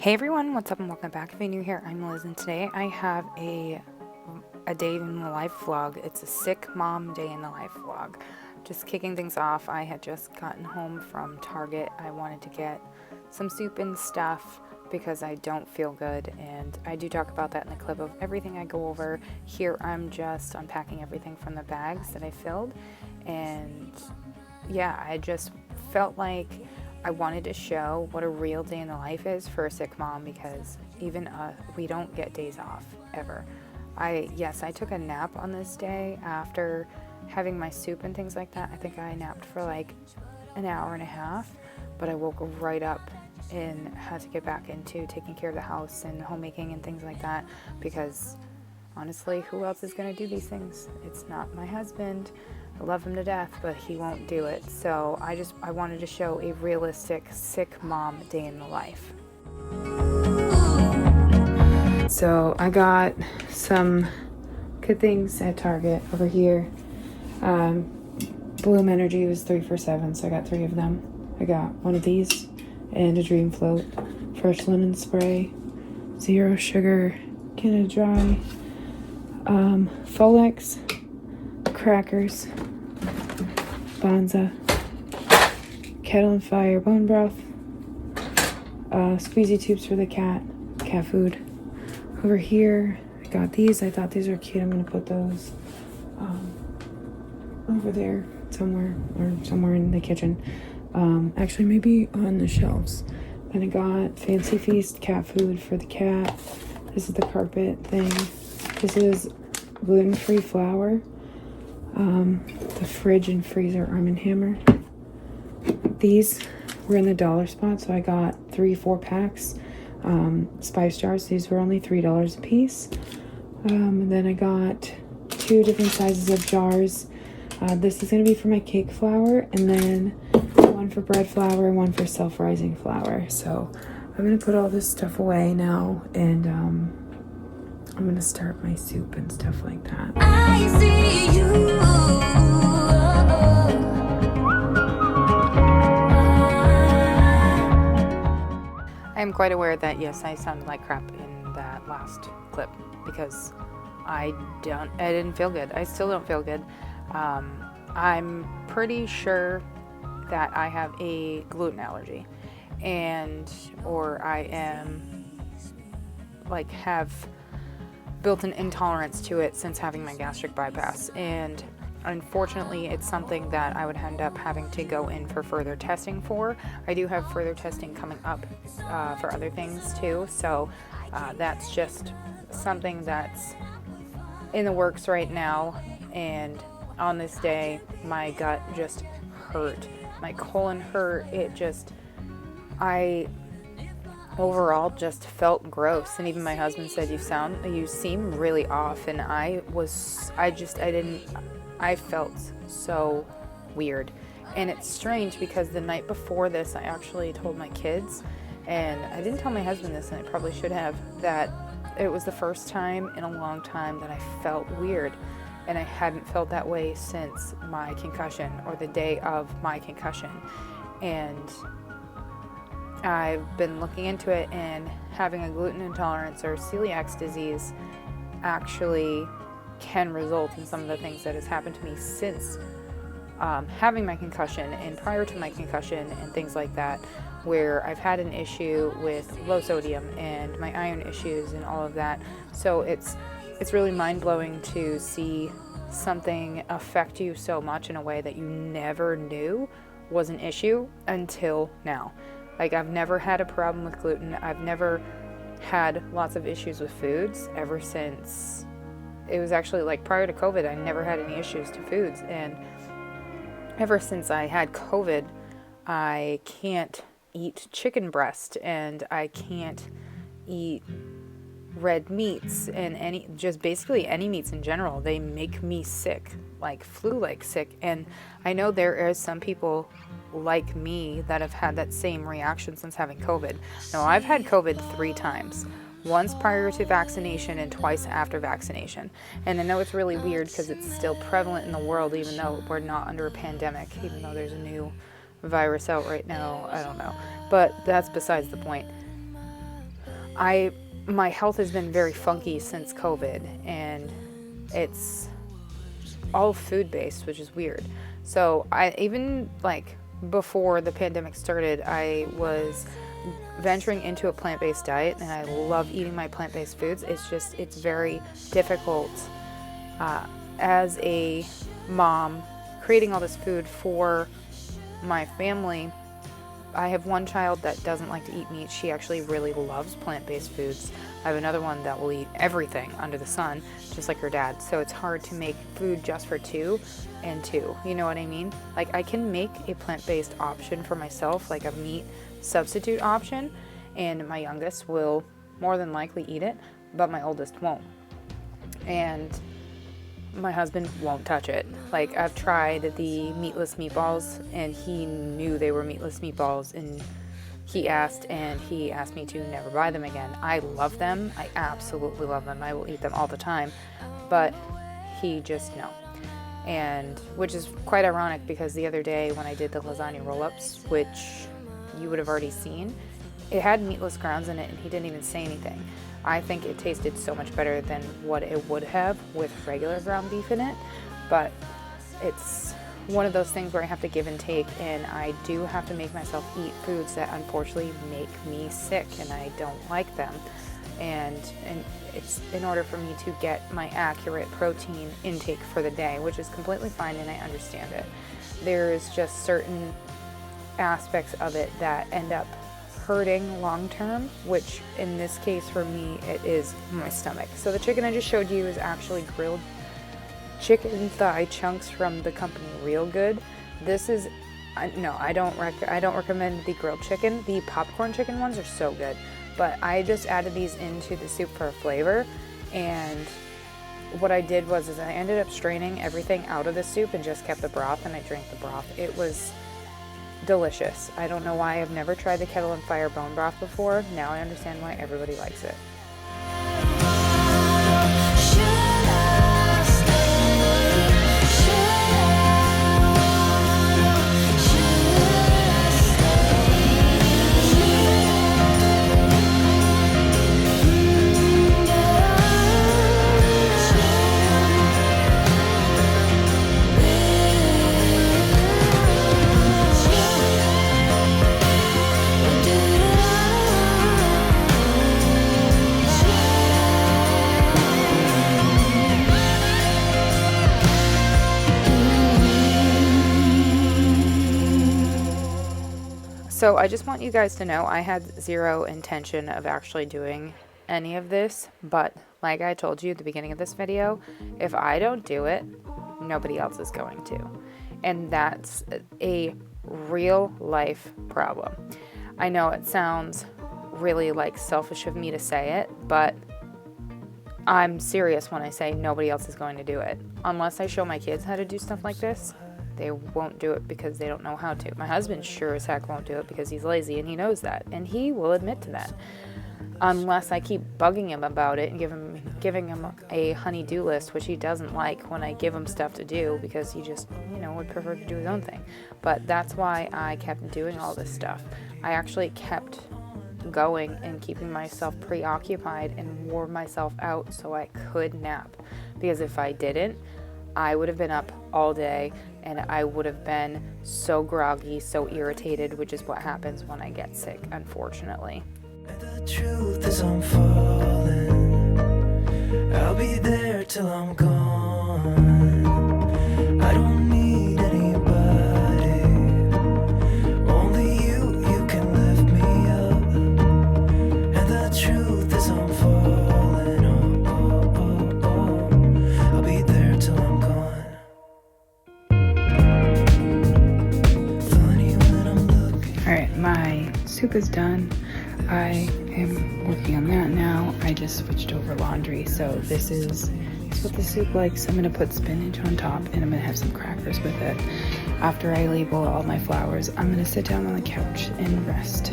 Hey everyone, what's up and welcome back. If you're new here, I'm Liz, and today I have a day in the life vlog. It's a sick mom day in the life vlog. Just kicking things off, I had just gotten home from Target. I wanted to get some soup and stuff because I don't feel good, and I do talk about that in the clip of everything I go over. Here I'm just unpacking everything from the bags that I filled, and yeah, I just felt like I wanted to show what a real day in the life is for a sick mom, because even we don't get days off ever. Yes, I took a nap on this day after having my soup and things like that. I think I napped for like an hour and a half, but I woke right up and had to get back into taking care of the house and homemaking and things like that, because honestly, who else is going to do these things? It's not my husband. I love him to death, but he won't do it. So I wanted to show a realistic sick mom day in the life. So I got some good things at Target over here. Bloom Energy was 3 for $7, so I got 3 of them. I got one of these and a Dream Float, fresh linen spray, 0 sugar, Canada Dry, Folex, crackers, Bonza, Kettle and Fire bone broth, squeezy tubes for the cat food. Over here, I got these. I thought these were cute. I'm going to put those over there somewhere, or somewhere in the kitchen. Actually, maybe on the shelves. Then I got Fancy Feast cat food for the cat. This is the carpet thing. This is gluten-free flour. The fridge and freezer Arm & Hammer. These were in the dollar spot, so I got 3 4-packs. Spice jars. These were only $3 a piece. And then I got 2 different sizes of jars. This is going to be for my cake flour, and then one for bread flour and one for self-rising flour. So I'm going to put all this stuff away now, and I'm going to start my soup and stuff like that. I see you. I am quite aware that, yes, I sounded like crap in that last clip because I didn't feel good. I still don't feel good. I'm pretty sure that I have a gluten allergy, or I have built an intolerance to it since having my gastric bypass, and unfortunately it's something that I would end up having to go in for further testing for. I do have further testing coming up for other things too, so that's just something that's in the works right now. And on this day, my gut just hurt, my colon hurt. I overall just felt gross, and even my husband said, you seem really off, and I felt so weird. And it's strange because the night before this, I actually told my kids, and I didn't tell my husband this, and I probably should have, that it was the first time in a long time that I felt weird, and I hadn't felt that way since my concussion, or the day of my concussion. And I've been looking into it, and having a gluten intolerance or celiac disease actually can result in some of the things that has happened to me since having my concussion and prior to my concussion and things like that, where I've had an issue with low sodium and my iron issues and all of that. So it's really mind-blowing to see something affect you so much in a way that you never knew was an issue until now. Like, I've never had a problem with gluten. I've never had lots of issues with foods ever since. It was actually like prior to COVID, I never had any issues to foods. And ever since I had COVID, I can't eat chicken breast, and I can't eat red meats, and basically any meats in general. They make me sick, like flu-like sick. And I know there are some people like me that have had that same reaction since having COVID. Now, I've had COVID 3 times. Once prior to vaccination and twice after vaccination. And I know it's really weird because it's still prevalent in the world, even though we're not under a pandemic, even though there's a new virus out right now. I don't know. But that's besides the point. my health has been very funky since COVID, and it's all food-based, which is weird. So I even, like, before the pandemic started, I was venturing into a plant-based diet, and I love eating my plant-based foods. It's very difficult as a mom creating all this food for my family. I have one child that doesn't like to eat meat. She actually really loves plant-based foods. I have another one that will eat everything under the sun, just like her dad. So it's hard to make food just for two and two. You know what I mean? Like, I can make a plant-based option for myself, like a meat substitute option, and my youngest will more than likely eat it, but my oldest won't. And my husband won't touch it. Like, I've tried the meatless meatballs, and he knew they were meatless meatballs, and he asked me to never buy them again. I love them. I absolutely love them. I will eat them all the time, but he just no. And which is quite ironic, because the other day when I did the lasagna roll-ups, which you would have already seen, it had meatless grounds in it, and he didn't even say anything. I think it tasted so much better than what it would have with regular ground beef in it, but it's one of those things where I have to give and take, and I do have to make myself eat foods that unfortunately make me sick, and I don't like them. And it's in order for me to get my accurate protein intake for the day, which is completely fine, and I understand it. There's just certain aspects of it that end up hurting long term, which in this case for me, it is my stomach. So the chicken I just showed you is actually grilled chicken thigh chunks from the company Real Good. This is I don't recommend the grilled chicken. The popcorn chicken ones are so good, but I just added these into the soup for flavor. And what I did was I ended up straining everything out of the soup and just kept the broth, and I drank the broth. It was delicious. I don't know why I've never tried the Kettle and Fire bone broth before. Now I understand why everybody likes it. So I just want you guys to know I had zero intention of actually doing any of this, but like I told you at the beginning of this video, if I don't do it, nobody else is going to. And that's a real life problem. I know it sounds really like selfish of me to say it, but I'm serious when I say nobody else is going to do it. Unless I show my kids how to do stuff like this, they won't do it because they don't know how to. My husband sure as heck won't do it because he's lazy, and he knows that, and he will admit to that. Unless I keep bugging him about it and giving him a honey-do list, which he doesn't like when I give him stuff to do, because he just, would prefer to do his own thing. But that's why I kept doing all this stuff. I actually kept going and keeping myself preoccupied and wore myself out so I could nap. Because if I didn't, I would have been up all day, and I would have been so groggy, so irritated, which is what happens when I get sick, unfortunately. The truth is I'm falling. I'll be there till I'm gone. I don't need anybody. Only you can lift me up. And the truth is I'm falling. Oh. I'll be there till I'm gone. Alright, my soup is done. I am working on that now. I just switched over laundry, so this is what the soup likes. I'm going to put spinach on top, and I'm going to have some crackers with it. After I label all my flowers, I'm going to sit down on the couch and rest.